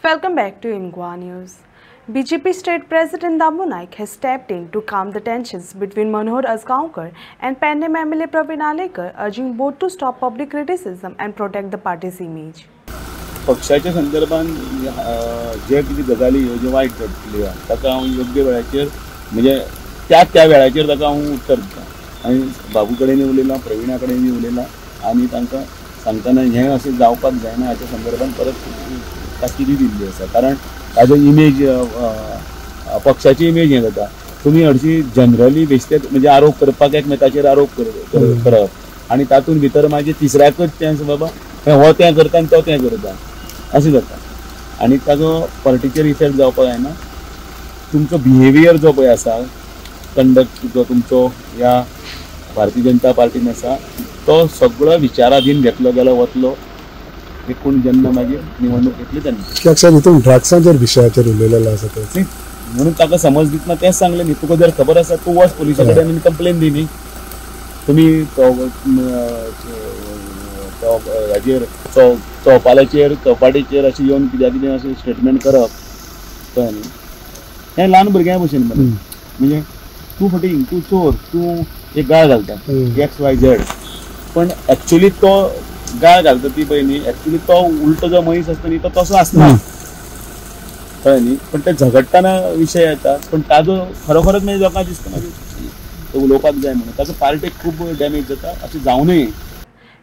Welcome back to Ingwa News. BJP State President Dambu Naik has stepped in to calm the tensions between Manohar Asgaonkar and Pendem MLA Praveen Alekar, urging both to stop public criticism and protect the party's image. पक्षाच्या संदर्भात जे किती गजाली ह्यो जे वायट घडटल्यो ताका हांव योग्य वेळाचेर म्हणजे त्या वेळाचेर ताका हांव उत्तर दिता आनी बाबू कडेन उलयलां, प्रवीणा कडेन उलयलां आनी तांकां सांगतना हें अशें जावपाक जायना हाच्या संदर्भात परत ताकीदी दिल्ली आसा. कारण ताजो इमेज पक्षाची इमेज हें जाता. तुमी हरशीं जनरली बेश्टे म्हणजे आरोप करपाक एकमेकाचेर आरोप करप आनी तातूंत भितर मागीर तिसऱ्याकच तें बाबा हो तें करता आनी तो तें करता अशें जाता आनी ताजो पार्टीचेर इफेक्ट जावपाक जायना. तुमचो बिहेवियर जो पळय आसा, कंडक्ट जो तुमचो ह्या भारतीय जनता पार्टीन आसा तो सगळो विचाराधीन घेतलो गेलो वतलो एकूण जेन्ना मागीर निवडणूक येतली तेन्ना. हितून ड्रग्सांचेर विशयाचेर उलयलेलो आसा तो म्हणून ताका समज दितना तेंच सांगलें न्ही, तुका जर खबर आसा तूं वच पुलिसा कडेन आनी कंप्लेन दी न्ही. तुमी हाजेर चौपालाचेर चौपाटीचेर अशें येवन कित्याक अशें स्टेटमेंट करप कळ्ळें न्ही. हें ल्हान भुरग्यां भशेन म्हणजे तूं फटींग, तूं चोर, तूं एक गाळ घालता XYZ, पण एक्चुअली तो गाळ घालता ती पळय न्ही, एक्चुअली तो उलटो जो मनीस आसता न्ही तो तसो आसना कळ्ळें न्ही. पण ते झगडटाना विशय येता, पण ताजो खरोखरच म्हणजे लोकांक दिसता मागीर तो उलोवपाक जाय म्हणून ताजो पार्टेक खूब डॅमेज जाता. अशें जावं नये